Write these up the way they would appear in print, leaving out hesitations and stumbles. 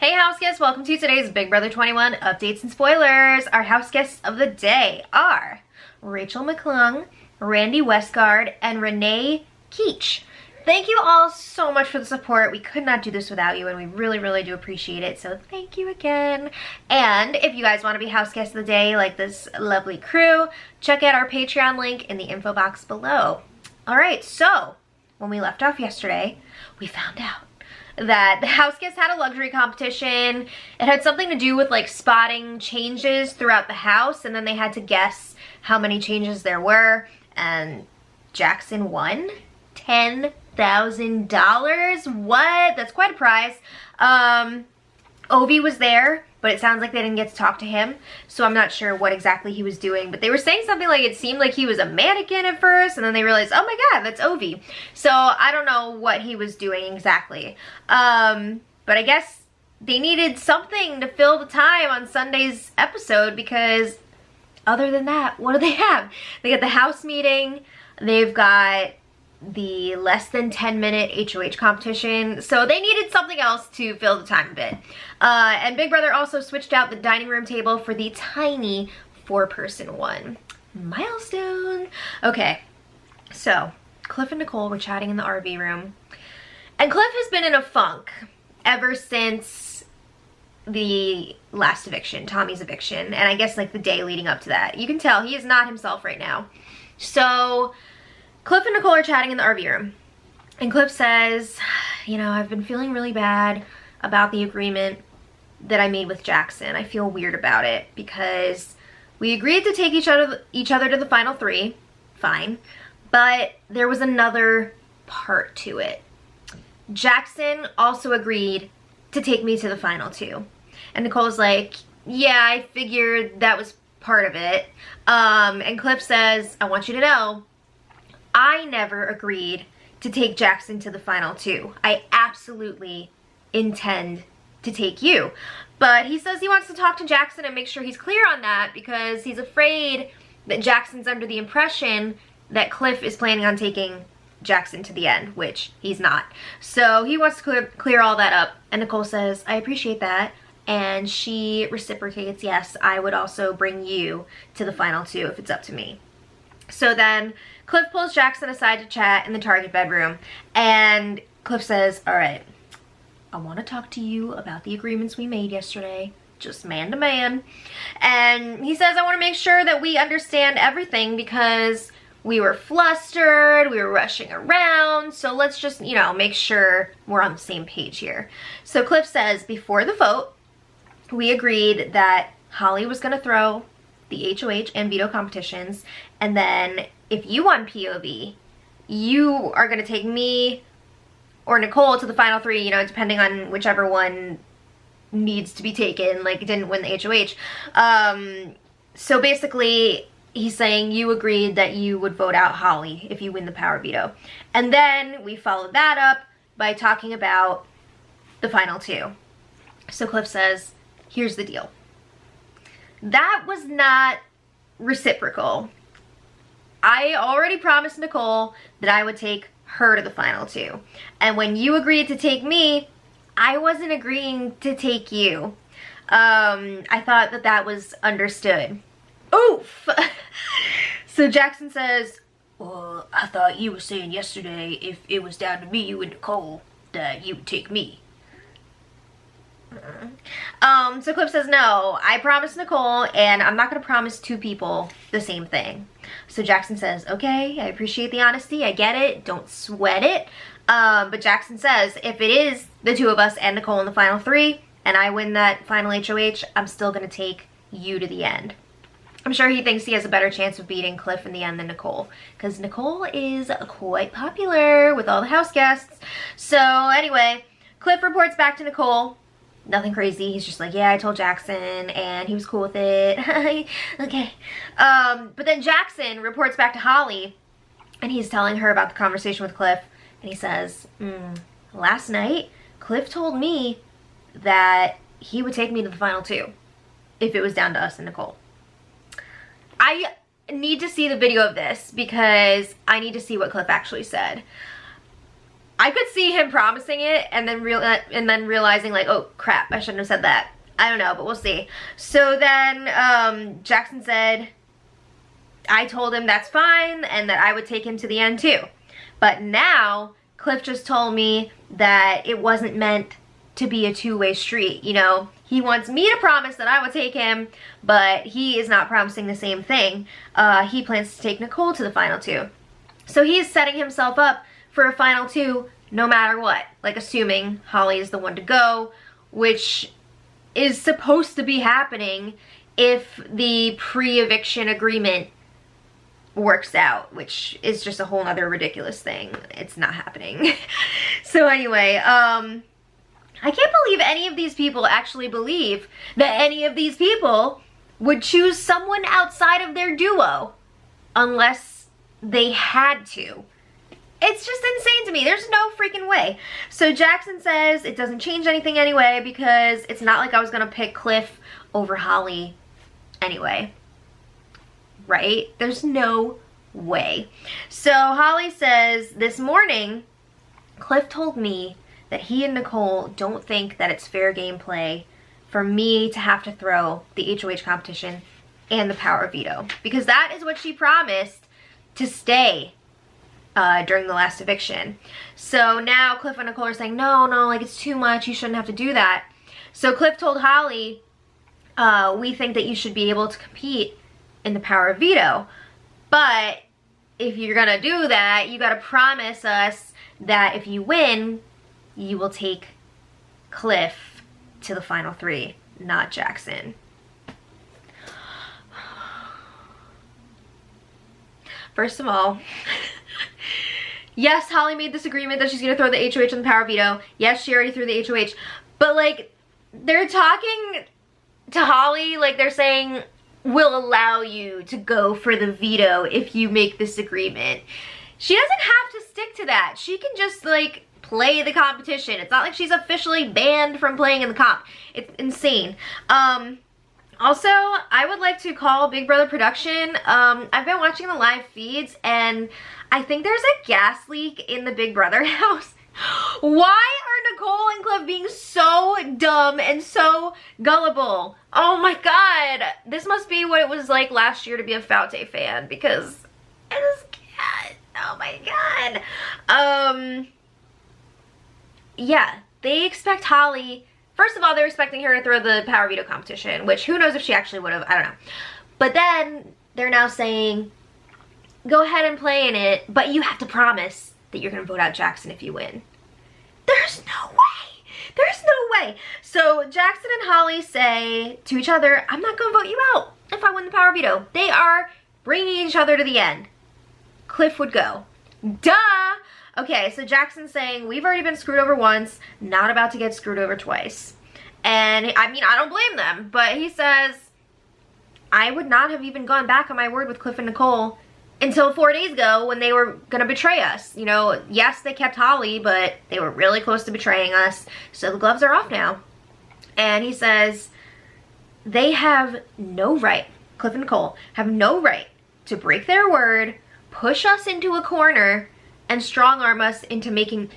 Hey house guests, welcome to today's Big Brother 21 updates and spoilers. Our house guests of the day are Rachel McClung, Randy Westgard, and Renee Keach. Thank you all so much for the support. We could not do this without you, and we really do appreciate it, so thank you again. And if you guys want to be house guests of the day like this lovely crew, check out our Patreon link in the info box below. Alright, so when we left off yesterday, we found out that the house guests had a luxury competition. It had something to do with like spotting changes throughout the house, and then they had to guess how many changes there were, and Jackson won $10,000. What? That's quite a prize. Ovi was there, but it sounds like they didn't get to talk to him, so I'm not sure what exactly he was doing, but they were saying something like it seemed like he was a mannequin at first, and then they realized, oh my god, that's Ovi. So I don't know what he was doing exactly. But I guess they needed something to fill the time on Sunday's episode, because other than that, what do they have? They got the house meeting, they've got the less than 10-minute HOH competition, so they needed something else to fill the time a bit. And Big Brother also switched out the dining room table for the tiny 4-person one. Milestone. Okay, so Cliff and Nicole were chatting in the RV room, and Cliff has been in a funk ever since the last eviction, Tommy's eviction, and I guess like the day leading up to that. You can tell he is not himself right now. So Cliff and Nicole are chatting in the RV room, and Cliff says, you know, I've been feeling really bad about the agreement that I made with Jackson. I feel weird about it because we agreed to take each other to the final 3, fine, but there was another part to it. Jackson also agreed to take me to the final 2, and Nicole's like, yeah, I figured that was part of it. And Cliff says, I want you to know, I never agreed to take Jackson to the final 2. I absolutely intend to take you. But he says he wants to talk to Jackson and make sure he's clear on that, because he's afraid that Jackson's under the impression that Cliff is planning on taking Jackson to the end, which he's not. So he wants to clear all that up, and Nicole says, I appreciate that. And she reciprocates, yes, I would also bring you to the final 2 if it's up to me. So then Cliff pulls Jackson aside to chat in the Target bedroom, and Cliff says, all right, I want to talk to you about the agreements we made yesterday, just man to man. And he says, I want to make sure that we understand everything because we were flustered, we were rushing around, so let's just, you know, make sure we're on the same page here. So Cliff says, before the vote, we agreed that Holly was going to throw the HOH and veto competitions, and then if you won POV, you are going to take me or Nicole to the final 3, you know, depending on whichever one needs to be taken, like didn't win the HOH. So basically, he's saying you agreed that you would vote out Holly if you win the power veto. And then we followed that up by talking about the final 2. So Cliff says, here's the deal. That was not reciprocal. I already promised Nicole that I would take her to the final 2. And when you agreed to take me, I wasn't agreeing to take you. I thought that that was understood. Oof! So Jackson says, well, I thought you were saying yesterday if it was down to me, you and Nicole, that you would take me. So Cliff says, no, I promised Nicole, and I'm not going to promise 2 people the same thing. So Jackson says, okay, I appreciate the honesty, I get it, don't sweat it. But Jackson says, if it is the 2 of us and Nicole in the final 3, and I win that final HOH, I'm still going to take you to the end. I'm sure he thinks he has a better chance of beating Cliff in the end than Nicole, because Nicole is quite popular with all the house guests. So anyway, Cliff reports back to Nicole. Nothing crazy. He's just like, yeah, I told Jackson, and he was cool with it. Okay. But then Jackson reports back to Holly, and he's telling her about the conversation with Cliff, and he says, last night, Cliff told me that he would take me to the final 2 if it was down to us and Nicole. I need to see the video of this because I need to see what Cliff actually said. I could see him promising it and then realizing like, oh crap, I shouldn't have said that. I don't know, but we'll see. So then Jackson said, I told him that's fine and that I would take him to the end too. But now Cliff just told me that it wasn't meant to be a two-way street, you know? He wants me to promise that I would take him, but he is not promising the same thing. He plans to take Nicole to the final two. So he's setting himself up for a final two no matter what. Like assuming Holly is the one to go, which is supposed to be happening if the pre-eviction agreement works out, which is just a whole other ridiculous thing. It's not happening. So anyway, I can't believe any of these people actually believe that any of these people would choose someone outside of their duo unless they had to. It's just insane to me. There's no freaking way. So Jackson says it doesn't change anything anyway because it's not like I was gonna pick Cliff over Holly anyway. Right? There's no way. So Holly says this morning, Cliff told me that he and Nicole don't think that it's fair gameplay for me to have to throw the HOH competition and the power of veto. Because that is what she promised to stay during the last eviction. So now Cliff and Nicole are saying, no, like it's too much, you shouldn't have to do that. So Cliff told Holly, we think that you should be able to compete in the power of veto. But if you're gonna do that, you gotta promise us that if you win, you will take Cliff to the final three, not Jackson. First of all, yes, Holly made this agreement that she's gonna throw the HOH and the power veto. Yes, she already threw the HOH. But like, they're talking to Holly like they're saying, we'll allow you to go for the veto if you make this agreement. She doesn't have to stick to that. She can just like play the competition. It's not like she's officially banned from playing in the comp. It's insane. Also, I would like to call Big Brother production. I've been watching the live feeds and I think there's a gas leak in the Big Brother house. Why are Nicole and Cliff being so dumb and so gullible? Oh my god. This must be what it was like last year to be a Faute fan because I just can't. Oh my god. Yeah, they expect Holly. First of all, they're expecting her to throw the power veto competition, which who knows if she actually would have. I don't know. But then they're now saying, go ahead and play in it, but you have to promise that you're going to vote out Jackson if you win. There's no way. There's no way. So Jackson and Holly say to each other, I'm not going to vote you out if I win the power veto. They are bringing each other to the end. Cliff would go. Duh. Okay, so Jackson's saying, we've already been screwed over once, not about to get screwed over twice. And, I mean, I don't blame them, but he says, I would not have even gone back on my word with Cliff and Nicole until 4 days ago when they were gonna betray us. You know, yes, they kept Holly, but they were really close to betraying us, so the gloves are off now. And he says, they have no right, Cliff and Nicole, have no right to break their word, push us into a corner, and strong arm us into making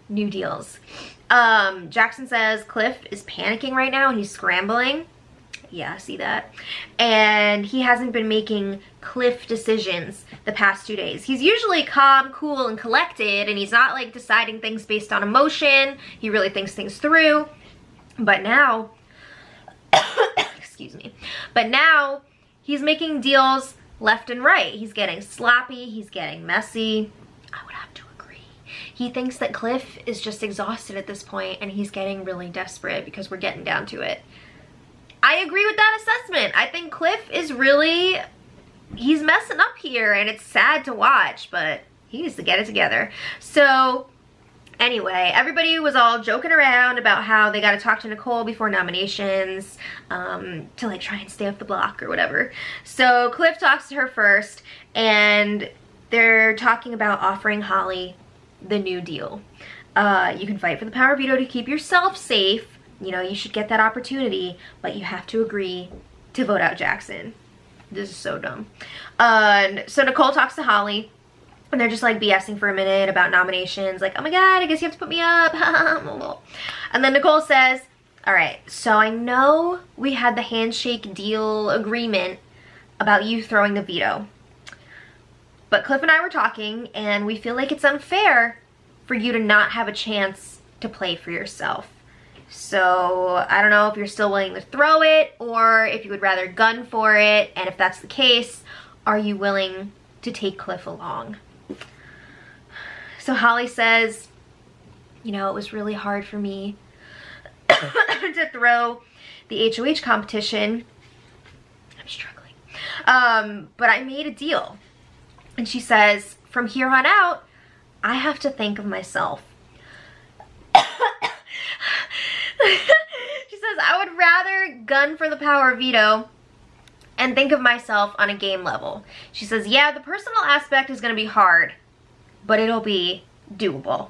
new deals. Jackson says Cliff is panicking right now and he's scrambling. Yeah, see that? And he hasn't been making Cliff decisions the past 2 days. He's usually calm, cool, and collected, and he's not like deciding things based on emotion. He really thinks things through. But now, excuse me, but now he's making deals left and right. He's getting sloppy, he's getting messy. I would have to agree. He thinks that Cliff is just exhausted at this point and he's getting really desperate because we're getting down to it. I agree with that assessment. I think Cliff is really, he's messing up here and it's sad to watch, but he needs to get it together. So anyway, everybody was all joking around about how they got to talk to Nicole before nominations to like try and stay off the block or whatever. So Cliff talks to her first and they're talking about offering Holly the new deal. You can fight for the power veto to keep yourself safe. You know, you should get that opportunity, but you have to agree to vote out Jackson. This is so dumb. So Nicole talks to Holly And they're just like BSing for a minute about nominations, like, oh my god, I guess you have to put me up. And then Nicole says, all right, so I know we had the handshake deal agreement about you throwing the veto, but Cliff and I were talking and we feel like it's unfair for you to not have a chance to play for yourself. So I don't know if you're still willing to throw it or if you would rather gun for it, and if that's the case, are you willing to take Cliff along? So Holly says, you know, it was really hard for me to throw the HOH competition. I'm struggling. But I made a deal. And she says, from here on out, I have to think of myself. She says, I would rather gun for the power veto and think of myself on a game level. She says, yeah, the personal aspect is going to be hard, but it'll be doable.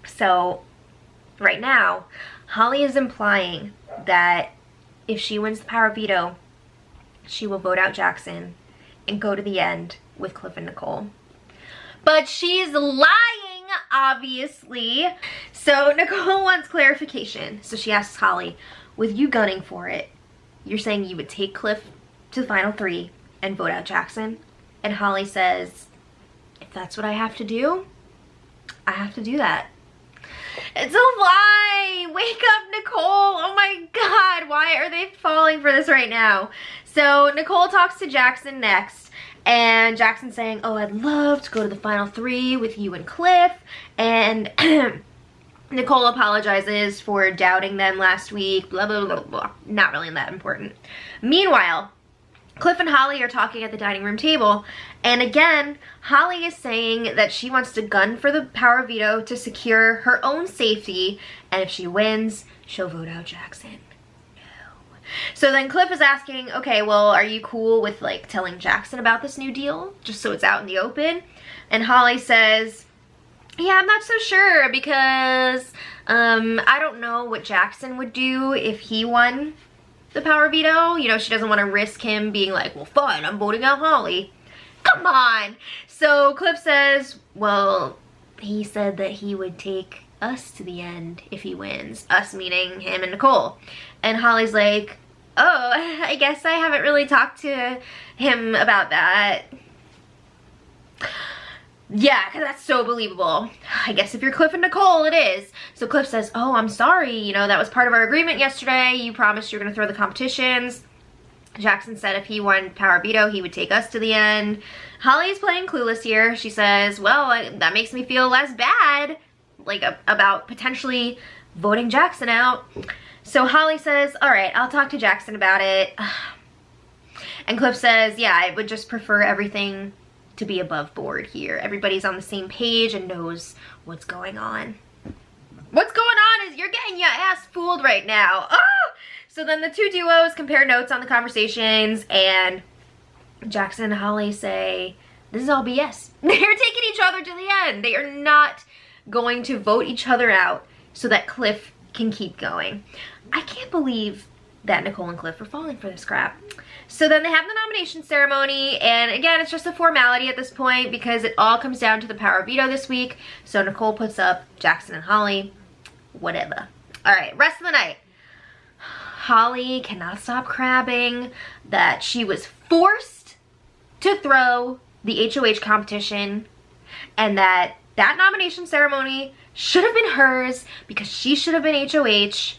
So right now, Holly is implying that if she wins the power veto, she will vote out Jackson and go to the end with Cliff and Nicole. But she's lying, obviously. So Nicole wants clarification. So she asks Holly, with you gunning for it, you're saying you would take Cliff to the final 3 and vote out Jackson? And Holly says, if that's what I have to do, I have to do that. It's a lie! Wake up, Nicole! Oh my god, why are they falling for this right now? So Nicole talks to Jackson next, and Jackson's saying, oh, I'd love to go to the final 3 with you and Cliff, and Nicole apologizes for doubting them last week, blah, blah, blah, blah. Not really that important. Meanwhile, Cliff and Holly are talking at the dining room table, and again, Holly is saying that she wants to gun for the power veto to secure her own safety, and if she wins, she'll vote out Jackson. No. So then Cliff is asking, okay, well, are you cool with like telling Jackson about this new deal, just so it's out in the open? And Holly says, yeah, I'm not so sure because I don't know what Jackson would do if he won the power veto. You know, she doesn't want to risk him being like, well, fine, I'm voting out Holly. Come on. So Cliff says, well, he said that he would take us to the end if he wins. Us meaning him and Nicole. And Holly's like, oh, I guess I haven't really talked to him about that. Yeah, because that's so believable. I guess if you're Cliff and Nicole, it is. So Cliff says, oh, I'm sorry. You know, that was part of our agreement yesterday. You promised you were going to throw the competitions. Jackson said if he won power veto, he would take us to the end. Holly's playing clueless here. She says, well, that makes me feel less bad, like about potentially voting Jackson out. So Holly says, all right, I'll talk to Jackson about it. And Cliff says, yeah, I would just prefer everything to be above board here. Everybody's on the same page and knows what's going on. What's going on is you're getting your ass fooled right now. Oh! So then the two duos compare notes on the conversations, and Jackson and Holly say, this is all BS. They're taking each other to the end. They are not going to vote each other out so that Cliff can keep going. I can't believe that Nicole and Cliff are falling for this crap. So then they have the nomination ceremony, and again, it's just a formality at this point because it all comes down to the power veto this week. So Nicole puts up Jackson and Holly, whatever. All right, rest of the night. Holly cannot stop crabbing that she was forced to throw the HOH competition and that nomination ceremony should have been hers because she should have been HOH.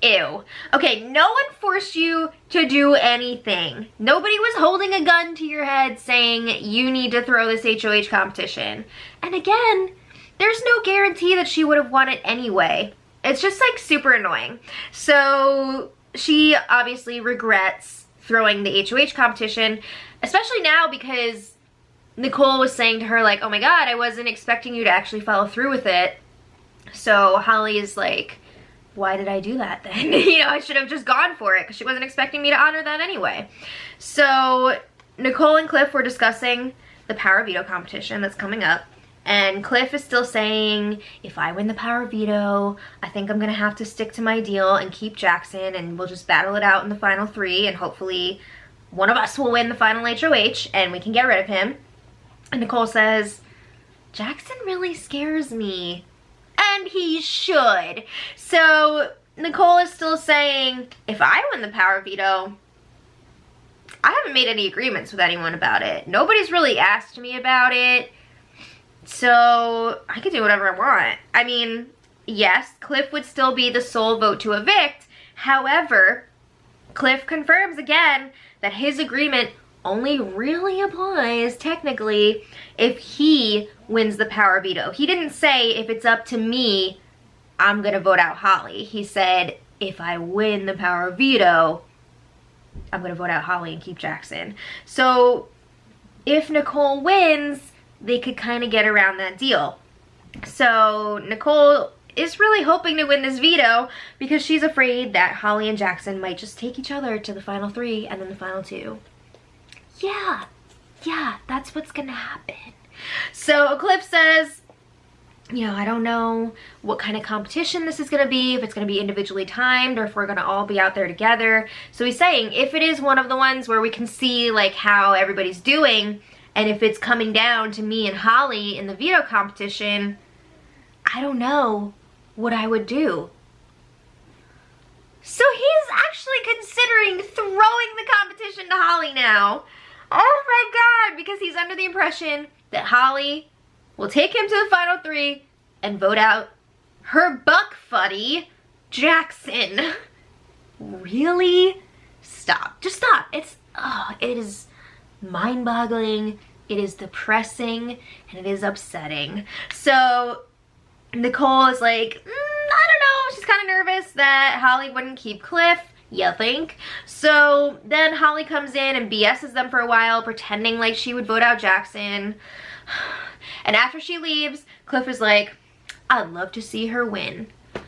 Ew. Okay, no one forced you to do anything. Nobody was holding a gun to your head saying you need to throw this HOH competition. And again, there's no guarantee that she would have won it anyway. It's just like super annoying. So she obviously regrets throwing the HOH competition, especially now because Nicole was saying to her like, oh my god, I wasn't expecting you to actually follow through with it. So Holly is like, why did I do that then? You know, I should have just gone for it because she wasn't expecting me to honor that anyway. So Nicole and Cliff were discussing the power veto competition that's coming up. And Cliff is still saying, if I win the power veto, I think I'm going to have to stick to my deal and keep Jackson, and we'll just battle it out in the final 3 and hopefully one of us will win the final HOH and we can get rid of him. And Nicole says, Jackson really scares me. And he should. So Nicole is still saying, if I win the power veto, I haven't made any agreements with anyone about it. Nobody's really asked me about it. So I could do whatever I want. I mean, yes, Cliff would still be the sole vote to evict. However, Cliff confirms again that his agreement only really applies technically if he wins the power veto. He didn't say, if it's up to me, I'm gonna vote out Holly. He said, if I win the power veto, I'm gonna vote out Holly and keep Jackson. So if Nicole wins, they could kind of get around that deal. So Nicole is really hoping to win this veto because she's afraid that Holly and Jackson might just take each other to the final 3 and then the final 2. Yeah, that's what's gonna happen. So Cliff says, you know, I don't know what kind of competition this is gonna be, if it's gonna be individually timed or if we're gonna all be out there together. So he's saying, if it is one of the ones where we can see like how everybody's doing, and if it's coming down to me and Holly in the veto competition, I don't know what I would do. So he's actually considering throwing the competition to Holly now. Oh my God, because he's under the impression that Holly will take him to the final 3 and vote out her buck buddy, Jackson. Really? Stop. Just stop. It is mind-boggling, it is depressing, and it is upsetting. So Nicole is like, I don't know, she's kind of nervous that Holly wouldn't keep Cliff, you think? So then Holly comes in and BS's them for a while, pretending like she would vote out Jackson. And after she leaves, Cliff is like, I'd love to see her win. Oh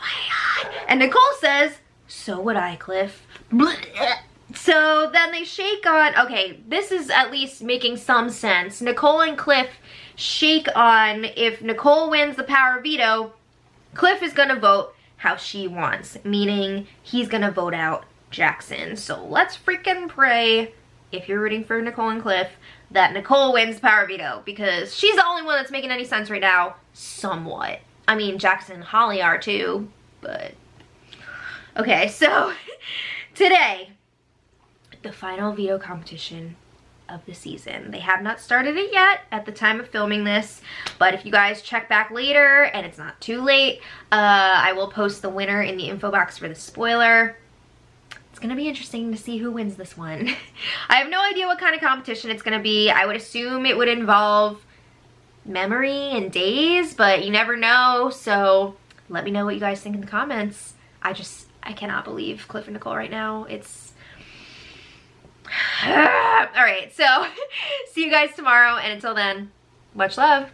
my God. And Nicole says, so would I, Cliff. So then they shake on, okay, this is at least making some sense. Nicole and Cliff shake on, if Nicole wins the power veto, Cliff is gonna vote how she wants, meaning he's gonna vote out Jackson. So let's freaking pray, if you're rooting for Nicole and Cliff, that Nicole wins power veto, because she's the only one that's making any sense right now, somewhat. I mean, Jackson and Holly are too, but... Okay, so today, the final veto competition of the season. They have not started it yet at the time of filming this, but if you guys check back later and it's not too late, I will post the winner in the info box for the spoiler. It's gonna be interesting to see who wins this one. I have no idea what kind of competition it's gonna be. I would assume it would involve memory and days, but you never know, so let me know what you guys think in the comments. I cannot believe Cliff and Nicole right now. It's all right, so see you guys tomorrow, and until then, much love.